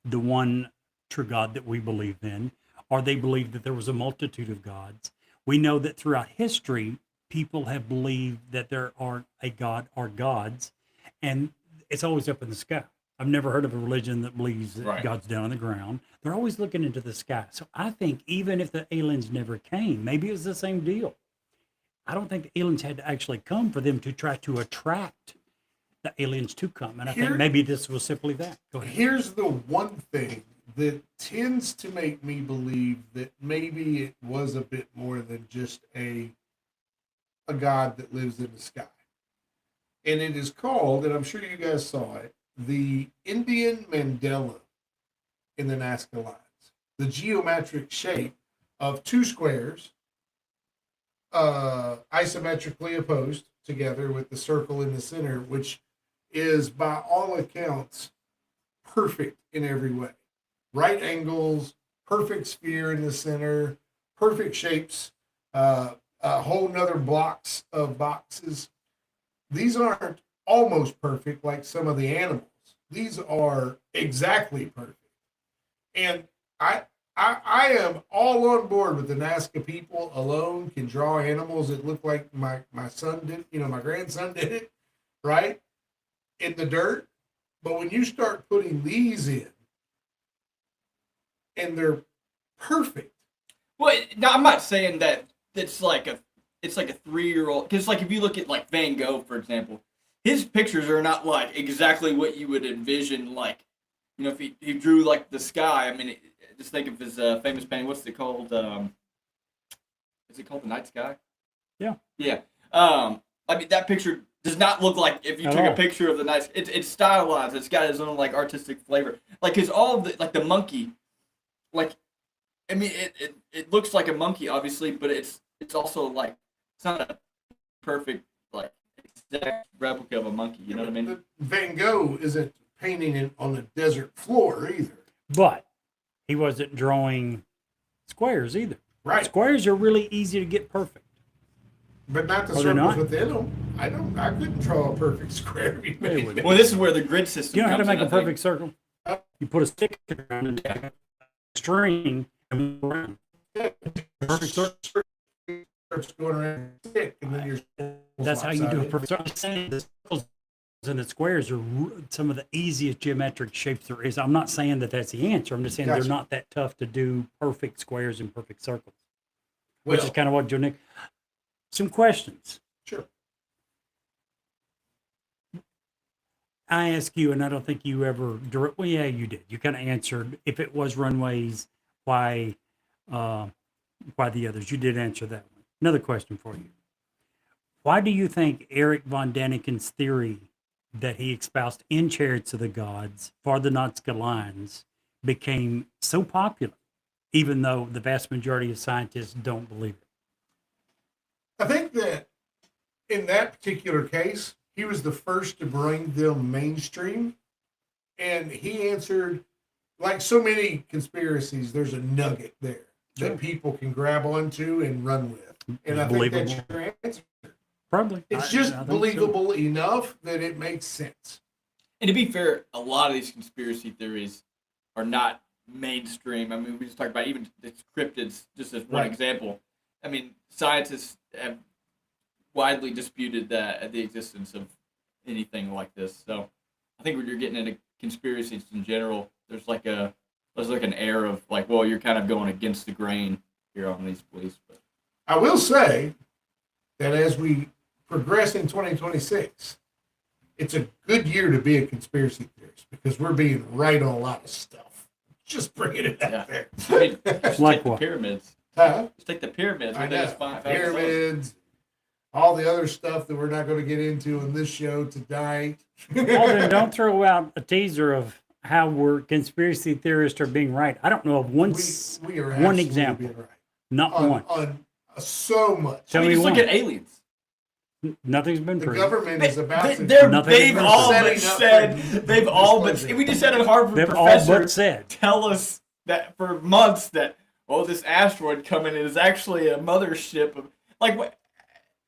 the one true God that we believe in, or they believed that there was a multitude of gods, we know that throughout history, people have believed that there are a God or gods, and it's always up in the sky. I've never heard of a religion that believes that Right. God's down on the ground. They're always looking into the sky. So I think even if the aliens never came, maybe it's the same deal. I don't think the aliens had to actually come for them to try to attract the aliens to come. And I think Here- maybe this was simply that. Go ahead. Here's the one thing that tends to make me believe that maybe it was a bit more than just a God that lives in the sky. And it is called, and I'm sure you guys saw it, the Indian Mandela in the Nazca lines. The geometric shape of two squares, isometrically opposed together with the circle in the center, which is by all accounts perfect in every way. Right angles, perfect sphere in the center, perfect shapes, a whole nother blocks of boxes. These aren't almost perfect like some of the animals. These are exactly perfect. And I am all on board with the Nazca people alone can draw animals that look like my son did, my grandson did it, right? In the dirt. But when you start putting these in, and they're perfect. Well, now I'm not saying that it's like a 3-year-old, because like if you look at like Van Gogh, for example, his pictures are not like exactly what you would envision. Like, if he drew like the sky. I mean, just think of his famous painting. What's it called? Is it called The Night Sky? Yeah. Yeah. I mean, that picture does not look like if you At took all. a picture of the night. It's stylized. It's got its own like artistic flavor. Like his all of the like the monkey. Like, I mean, it looks like a monkey, obviously, but it's also like it's not a perfect like exact replica of a monkey. You know what I mean? Van Gogh isn't painting it on a desert floor either. But he wasn't drawing squares either. Right. Squares are really easy to get perfect. But not the Are they circles not? within them. I couldn't draw a perfect square. They would. Well, this is where the grid system. You know how to comes in, make a I think. perfect circle? You put a stick around and a string and move around. Perfect circle. Starts going around the stick, and then you're That's how you do a lopsided. perfect circle. I'm saying the circles and the squares are some of the easiest geometric shapes there is. I'm not saying that that's the answer. I'm just saying Gotcha. they're not that tough to do perfect squares and perfect circles, which is Well, kind of what Joe Nick. Some questions. sure. I ask you, and I don't think you ever direct. Well, yeah, you did. You kind of answered if it was runways, why the others. You did answer that one. Another question for you: why do you think Eric von Daniken's theory that he espoused in Chariots of the Gods for the Nazca lines became so popular, even though the vast majority of scientists don't believe it? I think that in that particular case, he was the first to bring them mainstream, and he answered, like so many conspiracies, there's a nugget there Sure. that people can grab onto and run with. And I think that's Believable. your answer. Probably. It's I just think so. believable enough that it makes sense. And to be fair, a lot of these conspiracy theories are not mainstream. I mean, we just talked about even it's cryptids, just as one Right. example. I mean, scientists have widely disputed the existence of anything like this. So I think when you're getting into conspiracies in general, there's like an air of like, well, you're kind of going against the grain here on these beliefs. But I will say that as we progress in 2026, it's a good year to be a conspiracy theorist because we're being right on a lot of stuff. Just bringing it out Yeah. there. I mean, just Like take the what? pyramids. Huh? Just take the pyramids. I When they know. just found those. Pyramids, all the other stuff that we're not going to get into in this show tonight. Alden, don't throw out a teaser of how we're conspiracy theorists are being right. I don't know of one, we are one absolutely example, being right. not on, one. on so much. Tell I mean, me just look one. at aliens. Nothing's been The proven. government is about to. Nothing They've is all setting but up said. for They've all but. disclosure. We just had a Harvard They've all professor but said. tell us that for months that this asteroid coming is actually a mothership of like what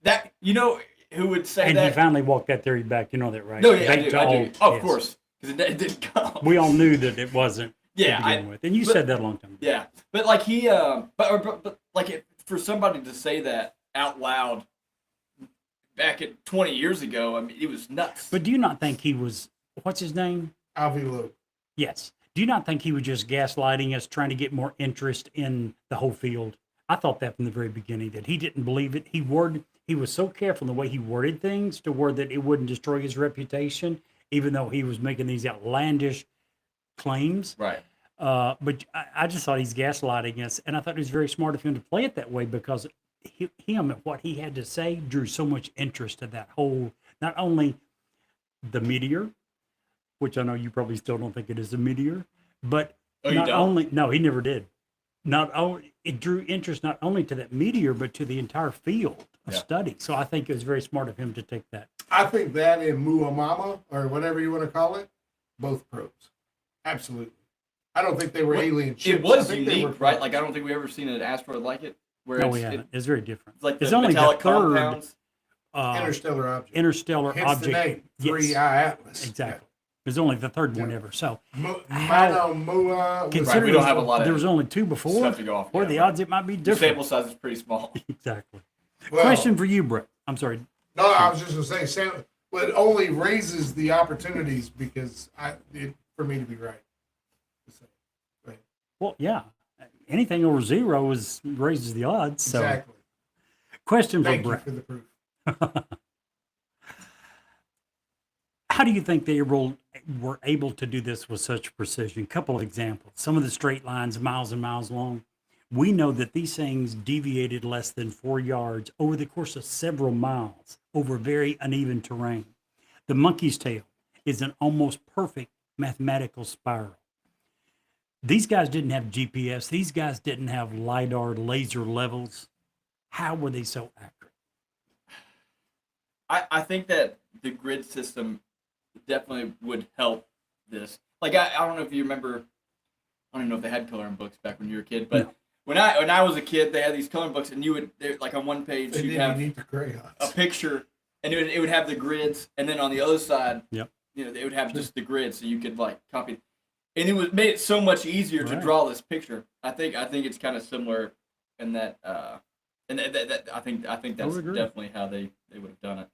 that who would say And that? he finally walked that theory back. You know that, right? No, yeah, I They do. I do. told- Of yes. course, because it didn't come. We all knew that it wasn't Yeah, to I- begin with. And you but- said that a long time ago. Yeah, but like he, but like for somebody to say that out loud back at 20 years ago, I mean, it was nuts. But do you not think he was, what's his name? Alvy Loeb. Yes. Do you not think he was just gaslighting us, trying to get more interest in the whole field? I thought that from the very beginning, that he didn't believe it. He was so careful in the way he worded things to word that it wouldn't destroy his reputation, even though he was making these outlandish claims. Right. But I just thought he's gaslighting us, and I thought it was very smart of him to play it that way because him and what he had to say drew so much interest to that whole, not only the meteor, which I know you probably still don't think it is a meteor, but Oh, you not don't? only, no, he never did. Not only, it drew interest not only to that meteor, but to the entire field of Yeah. study. So I think it was very smart of him to take that. I think that and Muamama, or whatever you want to call it, both pros. Absolutely. I don't think they were alien ships. It was I think they unique, were right? pros. Like I don't think we ever seen an asteroid like it. Where No, it's, we haven't. It's very different. it's like It's the only the metallic third compounds. interstellar object. interstellar Hence object. the name, Yes, 3-Eye Atlas. exactly. It's only the third one Yeah. ever. So Mino Mua. considering we don't have a lot of there was only two before, Stuff to go off. what are the odds it might be The different? sample size is pretty small. Exactly. Well, Question for you, Brett. I'm sorry. No, I was just going to say, well, it only raises the opportunities because for me to be right. Well, yeah. Anything over zero raises the odds. So, Exactly. question for Thank you Brett. for the proof. How do you think they were able to do this with such precision? Couple of examples. Some of the straight lines, miles and miles long. We know that these things deviated less than 4 yards over the course of several miles over very uneven terrain. The monkey's tail is an almost perfect mathematical spiral. These guys didn't have GPS. These guys didn't have LiDAR laser levels. How were they so accurate? I think that the grid system definitely would help this. Like I don't know if you remember. I don't even know if they had coloring books back when you were a kid, but No. when I was a kid, they had these coloring books, and like on one page They you'd didn't have need the crayons. a picture, and it would have the grids, and then on the other side, Yep. they would have just the grid, so you could like copy. And it made it so much easier to Right. draw this picture. I think it's kind of similar in that, and that I think that's would agree. definitely how they would have done it.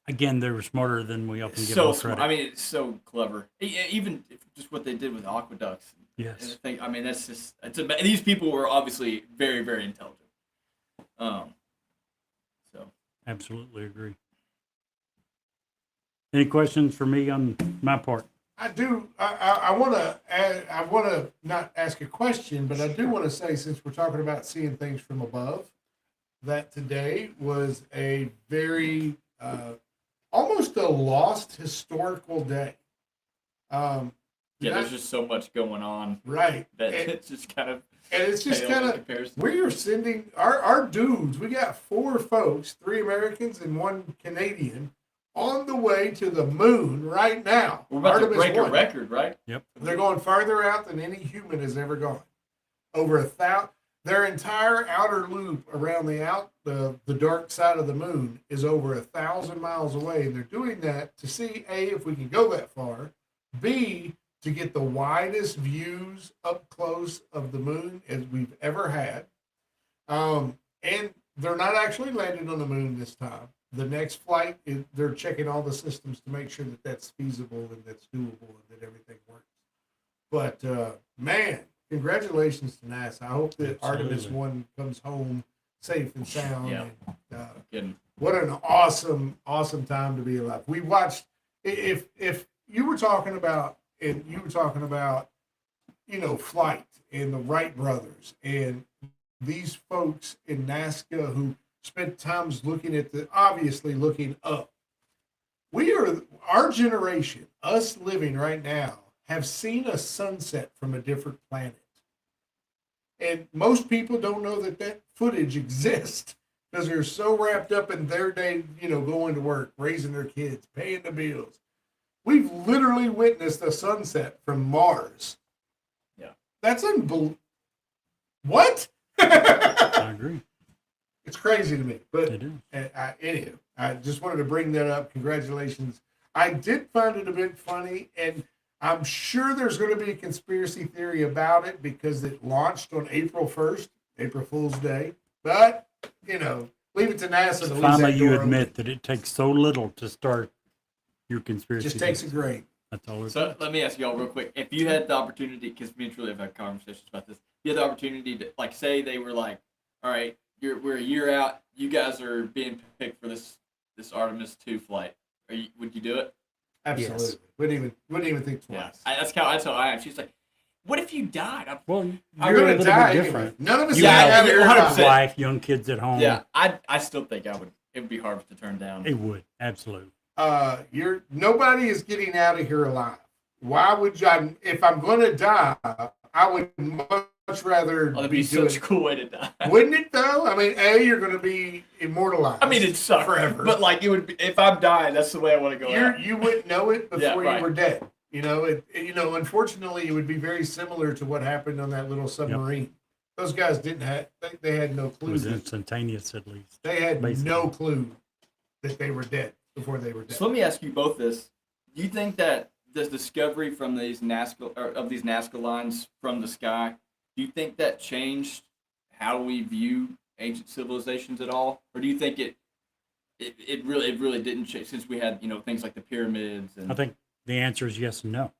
Again, they were smarter than we often give So them smart. credit. I mean, it's so clever. Even just what they did with aqueducts. And I Yes, think, I mean, that's just these people were obviously very, very intelligent. So absolutely agree. Any questions for me on my part? I do. I want to. I want to not ask a question, but I do want to say, since we're talking about seeing things from above, that today was a very almost a lost historical day. yeah, not- there's just so much going on right, that and, it's just kind of and it's just pales in kind of. comparison. We are sending our dudes. We got 4 folks, 3 Americans and 1 Canadian, on the way to the moon right now. We're about to Artemis break a 1. record, right? They're going farther out than any human has ever gone. Over 1,000. Their entire outer loop around the dark side of the moon is over 1,000 miles away, and they're doing that to see A, if we can go that far, B, to get the widest views up close of the moon as we've ever had. And they're not actually landing on the moon this time. The next flight, they're checking all the systems to make sure that that's feasible and that's doable and that everything works. But man, congratulations to NASA. I hope that Artemis Absolutely. 1 comes home safe and sound. Yeah. And, Kidding. what an awesome time to be alive. We watched, if you were talking about, and you were talking about, Flight and the Wright brothers and these folks in Nazca who spent times looking up. Our generation, us living right now, have seen a sunset from a different planet. And most people don't know that footage exists because they're so wrapped up in their day, going to work, raising their kids, paying the bills. We've literally witnessed a sunset from Mars. Yeah. That's unbelievable. What? I agree. It's crazy to me. But It is. anyhow, I just wanted to bring that up. Congratulations. I did find it a bit funny, and I'm sure there's going to be a conspiracy theory about it because it launched on April 1st, April Fool's Day. But, leave it to NASA to leave Finally, that you door admit open. that it takes so little to start your It conspiracy. just takes a theories. grain. That's all it So takes. let me ask y'all real quick. If you had the opportunity, because me and Truly have had conversations about this, you had the opportunity to, like, say they were like, all right, we're a year out, you guys are being picked for this Artemis 2 flight. Would you do it? Absolutely. Yes. Wouldn't even think Yeah. twice. That's how I am. She's like, what if you died? Well, You're you're a going to little die bit anyway. different. None of us You are have- out here. 100%. Wife, young kids at home. Yeah, I still think I would. It would be hard to turn down. It would. Absolutely. Nobody is getting out of here alive. Why would you? If I'm going to die, I would much rather Oh, that'd be be doing. such a cool way to die. Wouldn't it though? I mean, you're going to be immortalized. I mean, it sucks forever. but like it would be if I'm dying. That's the way I want to go out. You wouldn't know it before Yeah, you right. were dead. Unfortunately, it would be very similar to what happened on that little submarine. Those guys didn't have. They had no It clue. was That, instantaneous, at least. they had basically. no clue that they were dead before they were dead. So let me ask you both this: do you think that this discovery from these Nazca lines from the sky, do you think that changed how we view ancient civilizations at all, or do you think it really didn't change since we had things like the pyramids and I think the answer is yes and no.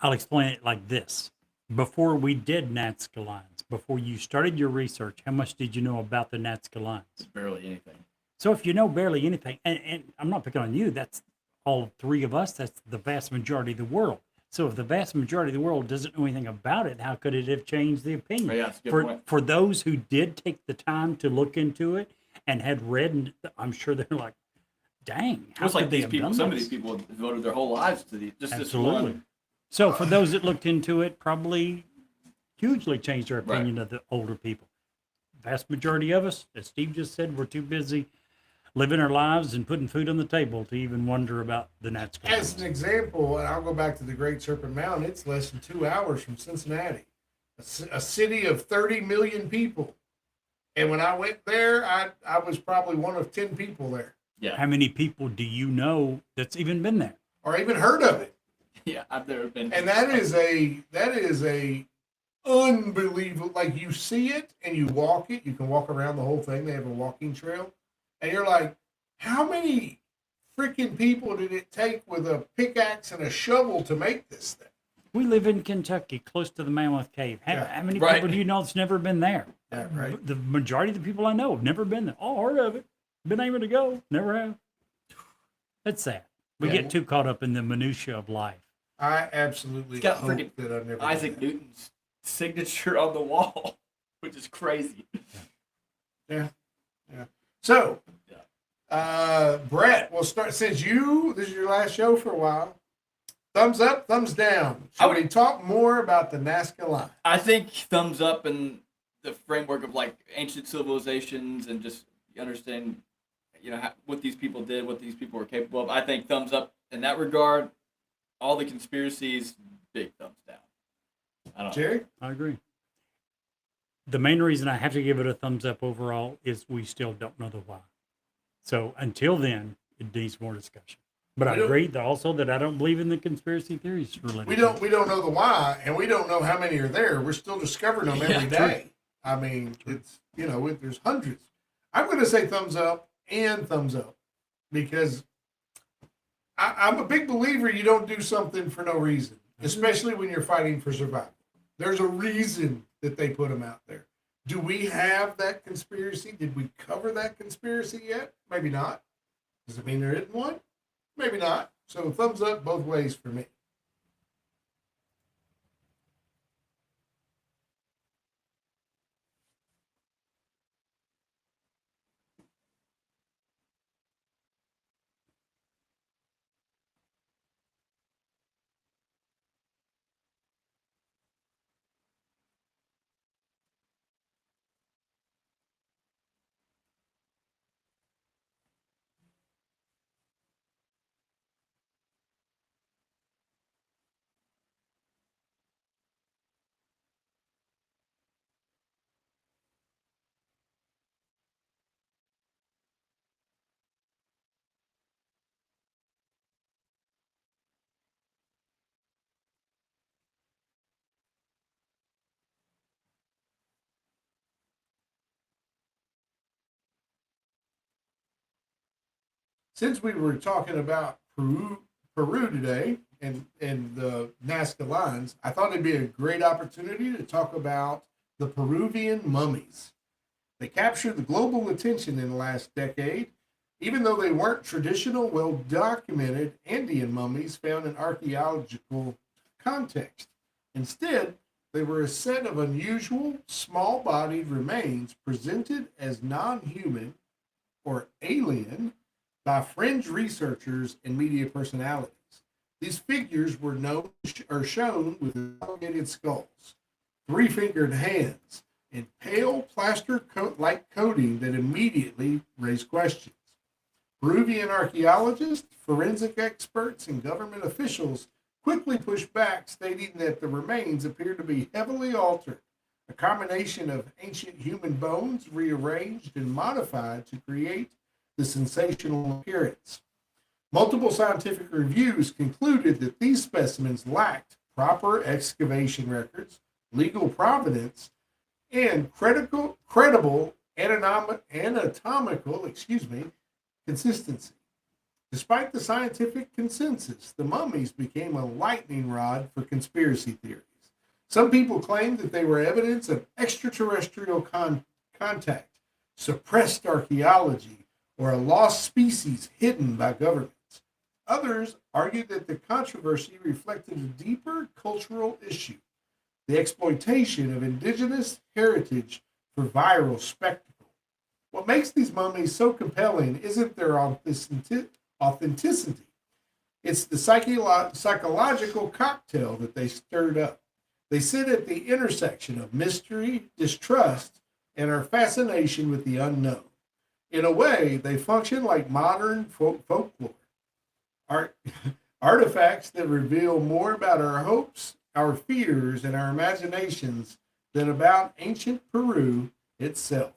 I'll explain it like this. Before we did Nazca lines, before you started your research, how much did you know about the Nazca lines? barely anything? So if you know barely anything, and I'm not picking on you, that's all three of us, that's the vast majority of the world. So if the vast majority of the world doesn't know anything about it, how could it have changed the opinion? Oh, yeah, that's a good point. For those who did take the time to look into it and had read, and I'm sure they're like, dang, how It's could like they these have people. done Some of this? these people have devoted their whole lives to this Absolutely. one. So for those that looked into it, probably hugely changed their Right. opinion of the older people. Vast majority of us, as Steve just said, we're too busy living our lives and putting food on the table to even wonder about the Nazca. As an example, and I'll go back to the Great Serpent Mountain, it's less than 2 hours from Cincinnati, a city of 30 million people. And when I went there, I was probably one of 10 people there, Yeah, How many people do you know that's even been there? or even heard of it. yeah. I've never been. And that is a unbelievable. Like, you see it and you walk it. You can walk around the whole thing. They have a walking trail, and you're like, how many freaking people did it take with a pickaxe and a shovel to make this thing? We live in Kentucky, close to the Mammoth Cave. How, Yeah. how many Right. people do you know that's never been there? Yeah, right. The majority of the people I know have never been there. All heard of it, been able to go, never have. That's sad. We Yeah. get too caught up in the minutia of life. I absolutely It's got hope freaking that I've never. Isaac done that. Newton's signature on the wall, which is crazy. So, Brett, we'll start since this is your last show for a while. Thumbs up, thumbs down. I Should would- we talk more about the Nazca line? I think thumbs up in the framework of like ancient civilizations and just understand, what these people did, what these people were capable of. I think thumbs up in that regard. All the conspiracies, big thumbs down. I don't know. Jerry? I agree. The main reason I have to give it a thumbs up overall is we still don't know the why. So until then, it needs more discussion. But I We don't- agree also that I don't believe in the conspiracy theories related. We don't know the why, and we don't know how many are there. We're still discovering them every Yeah, day. I mean, it's there's hundreds. I'm going to say thumbs up and thumbs up because I'm a big believer you don't do something for no reason, especially when you're fighting for survival. There's a reason that they put them out there. Do we have that conspiracy? Did we cover that conspiracy yet? Maybe not. Does it mean there isn't one? Maybe not. So thumbs up both ways for me. Since we were talking about Peru today and the Nazca Lines, I thought it'd be a great opportunity to talk about the Peruvian mummies. They captured the global attention in the last decade, even though they weren't traditional, well documented Andean mummies found in archaeological context. Instead, they were a set of unusual, small bodied remains presented as non human or alien by fringe researchers and media personalities. These figures were known or shown with elongated skulls, three-fingered hands, and pale plaster coat-like coating that immediately raised questions. Peruvian archaeologists, forensic experts, and government officials quickly pushed back, stating that the remains appear to be heavily altered, a combination of ancient human bones rearranged and modified to create the sensational appearance. Multiple scientific reviews concluded that these specimens lacked proper excavation records, legal provenance, and credible anatomical consistency. Despite the scientific consensus, the mummies became a lightning rod for conspiracy theories. Some people claimed that they were evidence of extraterrestrial contact, suppressed archaeology, or a lost species hidden by governments. Others argued that the controversy reflected a deeper cultural issue, the exploitation of indigenous heritage for viral spectacle. What makes these mummies so compelling isn't their authenticity. It's the psychological cocktail that they stirred up. They sit at the intersection of mystery, distrust, and our fascination with the unknown. In a way, they function like modern folklore, artifacts that reveal more about our hopes, our fears, and our imaginations than about ancient Peru itself.